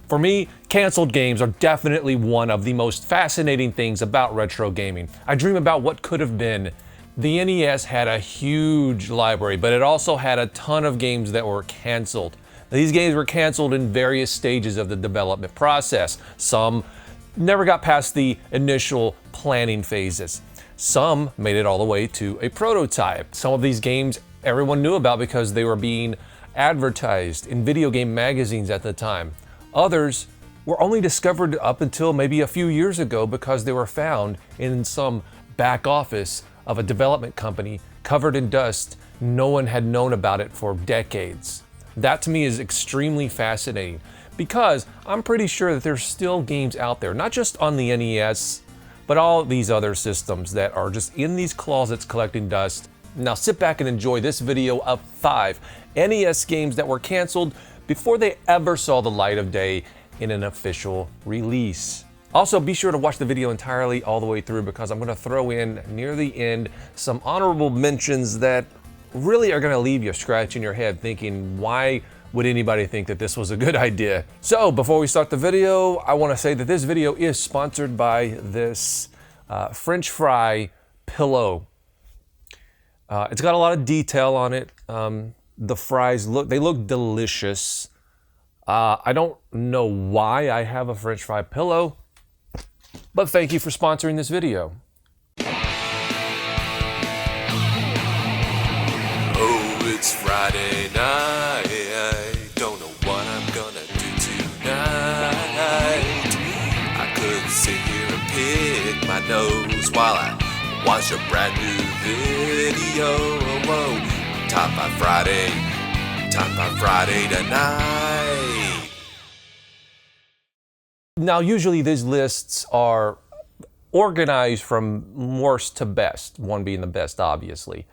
For me, canceled games are definitely one of the most fascinating things about retro gaming. I dream about what could have been. The NES had a huge library, but it also had a ton of games that were canceled. These games were canceled in various stages of the development process. Some never got past the initial planning phases. Some made it all the way to a prototype. Some of these games everyone knew about because they were being advertised in video game magazines at the time. Others were only discovered up until maybe a few years ago because they were found in some back office of a development company covered in dust. No one had known about it for decades. That to me is extremely fascinating because I'm pretty sure that there's still games out there, not just on the NES, but all these other systems that are just in these closets collecting dust. Now sit back and enjoy this video of 5 NES games that were canceled before they ever saw the light of day in an official release. Also, be sure to watch the video entirely all the way through because I'm going to throw in near the end some honorable mentions that really are going to leave you scratching your head thinking, why would anybody think that this was a good idea? So before we start the video, I want to say that this video is sponsored by this French fry pillow. It's got a lot of detail on it. The fries look delicious. I don't know why I have a French fry pillow, but thank you for sponsoring this video. Oh, it's Friday night. Don't know what I'm gonna do tonight. I could sit here and pick my nose while I watch a brand new video. Whoa, Top 5 Friday tonight. Now, usually these lists are organized from worst to best, one being the best, obviously.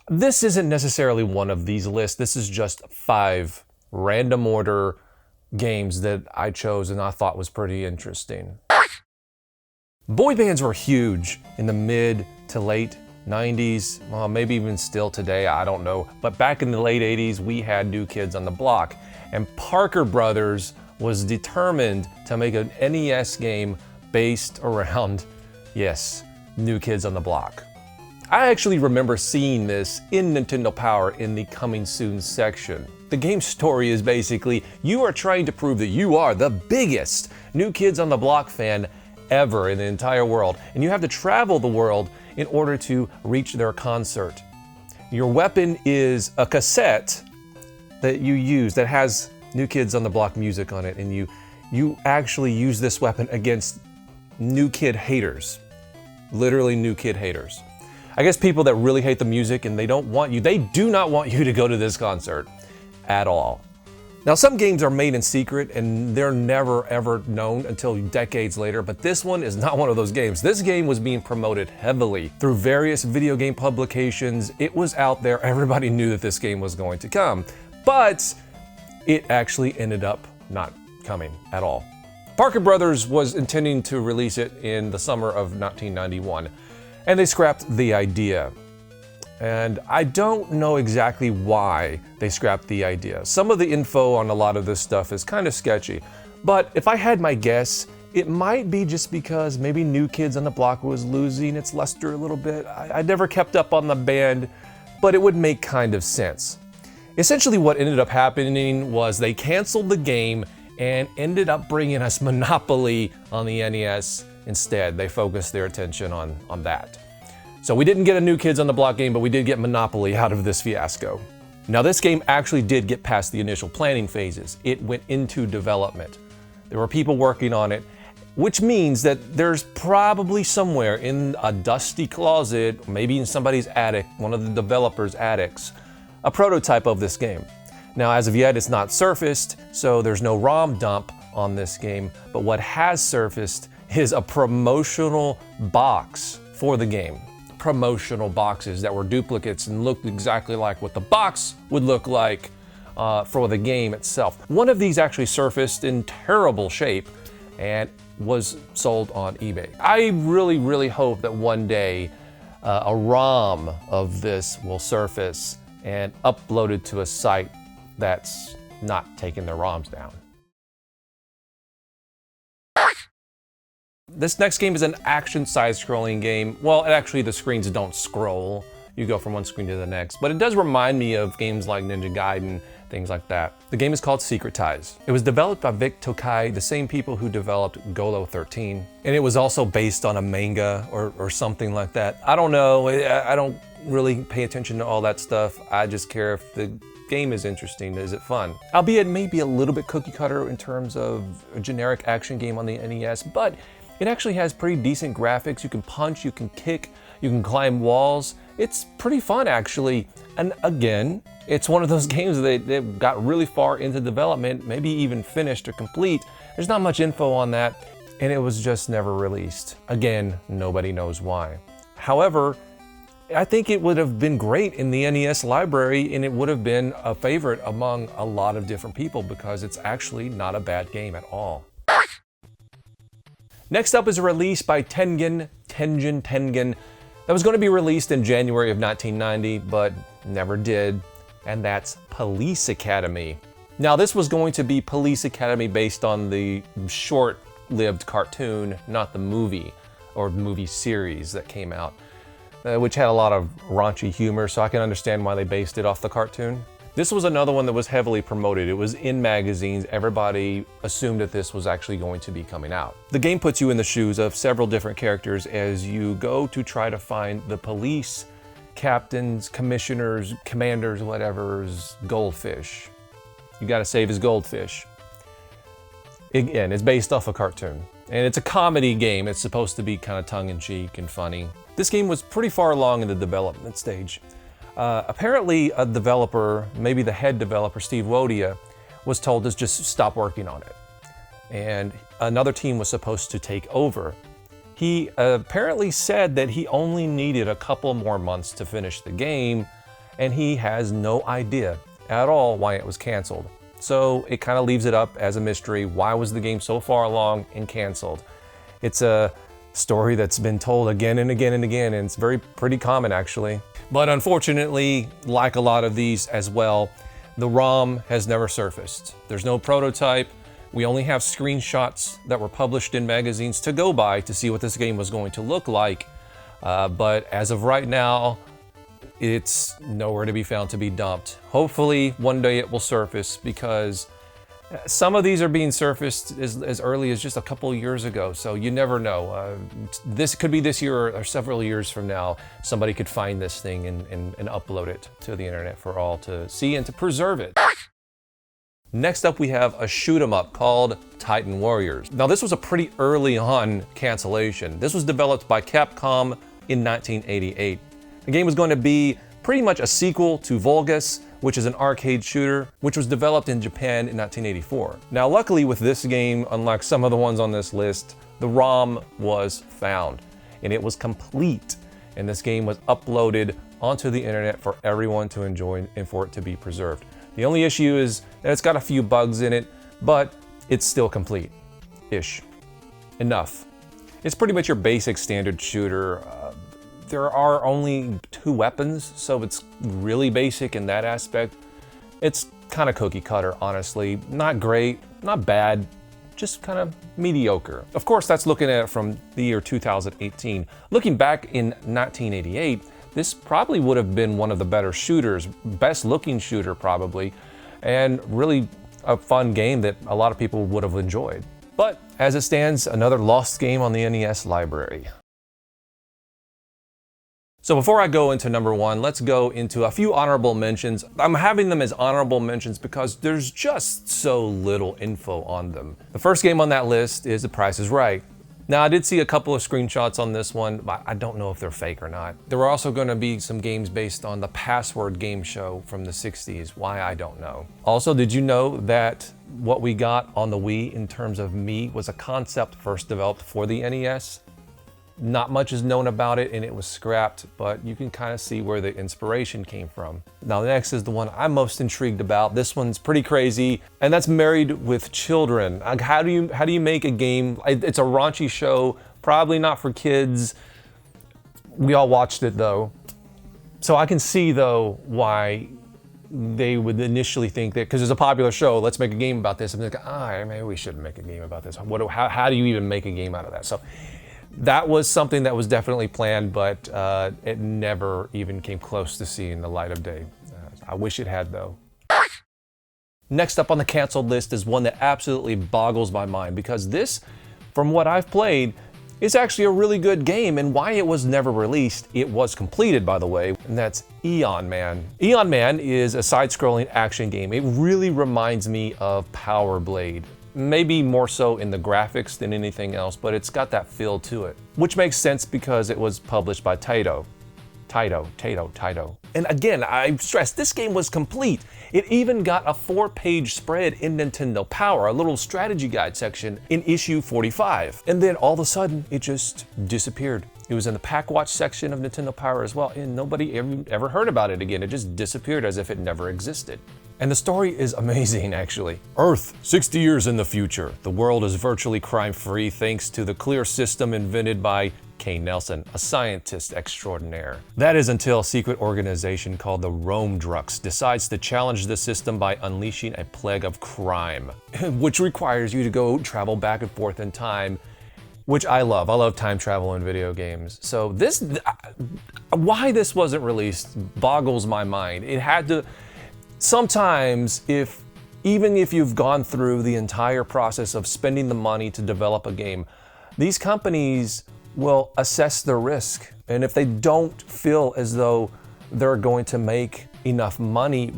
This isn't necessarily one of these lists. This is just 5 random order games that I chose and I thought was pretty interesting. Boy bands were huge in the mid to late 90s, well, maybe even still today, I don't know. But back in the late 80s, we had New Kids on the Block, and Parker Brothers was determined to make an NES game based around, yes, New Kids on the Block. I actually remember seeing this in Nintendo Power in the Coming Soon section. The game's story is basically, you are trying to prove that you are the biggest New Kids on the Block fan ever in the entire world, and you have to travel the world in order to reach their concert. Your weapon is a cassette that you use that has New Kids on the Block music on it, and you actually use this weapon against New Kid haters. Literally New Kid haters. I guess people that really hate the music and they do not want you to go to this concert at all. Now, some games are made in secret and they're never ever known until decades later, but this one is not one of those games. This game was being promoted heavily through various video game publications. It was out there, everybody knew that this game was going to come, but it actually ended up not coming at all. Parker Brothers was intending to release it in the summer of 1991, and they scrapped the idea. And I don't know exactly why they scrapped the idea. Some of the info on a lot of this stuff is kind of sketchy, but if I had my guess, it might be just because maybe New Kids on the Block was losing its luster a little bit. I never kept up on the band, but it would make kind of sense. Essentially what ended up happening was they canceled the game and ended up bringing us Monopoly on the NES instead. They focused their attention on that. So we didn't get a New Kids on the Block game, but we did get Monopoly out of this fiasco. Now this game actually did get past the initial planning phases. It went into development. There were people working on it, which means that there's probably somewhere in a dusty closet, maybe in somebody's attic, one of the developers' attics, a prototype of this game. Now as of yet, it's not surfaced, so there's no ROM dump on this game, but what has surfaced is a promotional box for the game. Promotional boxes that were duplicates and looked exactly like what the box would look like for the game itself. One of these actually surfaced in terrible shape and was sold on eBay. I really hope that one day a ROM of this will surface and uploaded to a site that's not taking their ROMs down. This next game is an action side-scrolling game. Well, actually the screens don't scroll. You go from one screen to the next, but it does remind me of games like Ninja Gaiden, things like that. The game is called Secret Ties. It was developed by Vic Tokai, the same people who developed Golo 13, and it was also based on a manga or something like that. I don't know, I don't really pay attention to all that stuff. I just care if the game is interesting, is it fun? Albeit maybe a little bit cookie cutter in terms of a generic action game on the NES, but it actually has pretty decent graphics. You can punch, you can kick, you can climb walls. It's pretty fun actually. And again, it's one of those games that got really far into development, maybe even finished or complete. There's not much info on that, and it was just never released. Again, nobody knows why. However, I think it would have been great in the NES library, and it would have been a favorite among a lot of different people because it's actually not a bad game at all. Next up is a release by Tengen that was going to be released in January of 1990, but never did, and that's Police Academy. Now, this was going to be Police Academy based on the short-lived cartoon, not the movie or movie series that came out, which had a lot of raunchy humor, so I can understand why they based it off the cartoon. This was another one that was heavily promoted. It was in magazines. Everybody assumed that this was actually going to be coming out. The game puts you in the shoes of several different characters as you go to try to find the police, captains, commissioners, commanders, whatever's goldfish. You gotta save his goldfish. Again, it's based off a cartoon. And it's a comedy game. It's supposed to be kind of tongue-in-cheek and funny. This game was pretty far along in the development stage. Apparently a developer, maybe the head developer, Steve Wodia, was told to just stop working on it. And another team was supposed to take over. He apparently said that he only needed a couple more months to finish the game, and he has no idea at all why it was canceled. So it kind of leaves it up as a mystery. Why was the game so far along and canceled? It's a story that's been told again and again and again, and it's pretty common actually. But unfortunately, like a lot of these as well, the ROM has never surfaced. There's no prototype. We only have screenshots that were published in magazines to go by to see what this game was going to look like. But as of right now, it's nowhere to be found to be dumped. Hopefully one day it will surface, because some of these are being surfaced as early as just a couple of years ago, so you never know. This could be this year or several years from now. Somebody could find this thing and upload it to the internet for all to see and to preserve it. Next up, we have a shoot 'em up called Titan Warriors. Now, this was a pretty early on cancellation. This was developed by Capcom in 1988. The game was going to be pretty much a sequel to Vulgus, which is an arcade shooter, which was developed in Japan in 1984. Now, luckily with this game, unlike some of the ones on this list, the ROM was found, and it was complete. And this game was uploaded onto the internet for everyone to enjoy and for it to be preserved. The only issue is that it's got a few bugs in it, but it's still complete-ish. Enough. It's pretty much your basic standard shooter. There are only 2 weapons, so it's really basic in that aspect. It's kind of cookie cutter, honestly. Not great, not bad, just kind of mediocre. Of course, that's looking at it from the year 2018. Looking back in 1988, this probably would have been one of the better shooters, best looking shooter probably, and really a fun game that a lot of people would have enjoyed. But as it stands, another lost game on the NES library. So before I go into number 1, let's go into a few honorable mentions. I'm having them as honorable mentions because there's just so little info on them. The first game on that list is The Price is Right. Now, I did see a couple of screenshots on this one, but I don't know if they're fake or not. There were also going to be some games based on the Password game show from the 60s. Why, I don't know. Also, did you know that what we got on the Wii in terms of Me was a concept first developed for the NES? Not much is known about it, and it was scrapped, but you can kind of see where the inspiration came from. Now, the next is the one I'm most intrigued about. This one's pretty crazy, and that's Married with Children. Like, how do you make a game? It's a raunchy show, probably not for kids. We all watched it though, so I can see though why they would initially think that because it's a popular show, let's make a game about this. And they're like, maybe we shouldn't make a game about this. How do you even make a game out of that? So that was something that was definitely planned, but it never even came close to seeing the light of day. I wish it had, though. Next up on the canceled list is one that absolutely boggles my mind, because this, from what I've played, is actually a really good game, and why it was never released. It was completed, by the way, and that's Eon Man. Eon Man is a side-scrolling action game. It really reminds me of Power Blade. Maybe more so in the graphics than anything else, but it's got that feel to it, which makes sense because it was published by Taito. And again, I stress, this game was complete. It even got a 4-page spread in Nintendo Power, a little strategy guide section in issue 45. And then all of a sudden, it just disappeared. It was in the Pack Watch section of Nintendo Power as well, and nobody ever heard about it again. It just disappeared as if it never existed. And the story is amazing, actually. Earth, 60 years in the future. The world is virtually crime-free thanks to the clear system invented by K. Nelson, a scientist extraordinaire. That is until a secret organization called the Drux decides to challenge the system by unleashing a plague of crime, which requires you to go travel back and forth in time, which I love. I love time travel in video games. So why this wasn't released boggles my mind. It had to. Sometimes, even if you've gone through the entire process of spending the money to develop a game, these companies will assess the risk. And if they don't feel as though they're going to make enough money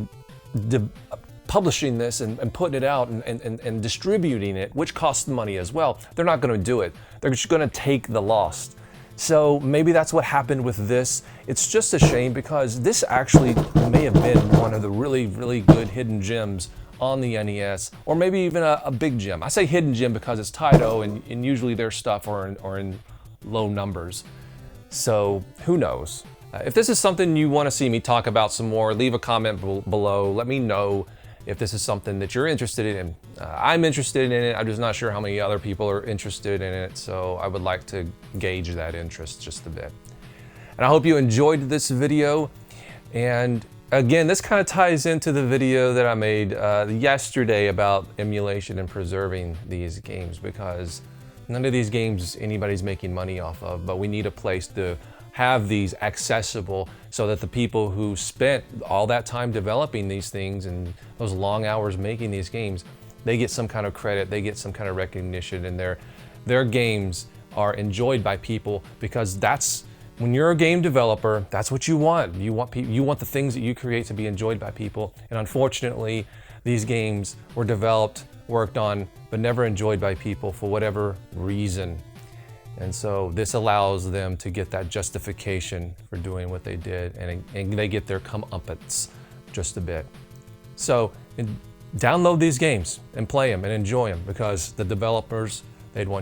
publishing this and putting it out and distributing it, which costs money as well, they're not going to do it. They're just going to take the loss. So maybe that's what happened with this. It's just a shame because this actually may have been one of the really, really good hidden gems on the NES, or maybe even a big gem. I say hidden gem because it's Taito, and usually their stuff are in low numbers. So who knows? If this is something you want to see me talk about some more, leave a comment below. Let me know if this is something that you're interested in. I'm interested in it. I'm just not sure how many other people are interested in it. So I would like to gauge that interest just a bit. And I hope you enjoyed this video. And again, this kind of ties into the video that I made yesterday about emulation and preserving these games, because none of these games anybody's making money off of, but we need a place to have these accessible so that the people who spent all that time developing these things and those long hours making these games, they get some kind of credit, they get some kind of recognition, and their games are enjoyed by people, because that's, when you're a game developer, that's what you want. You want the things that you create to be enjoyed by people. And unfortunately, these games were developed, worked on, but never enjoyed by people for whatever reason. And so this allows them to get that justification for doing what they did, and they get their comeuppance just a bit. So download these games and play them and enjoy them, because the developers, they'd want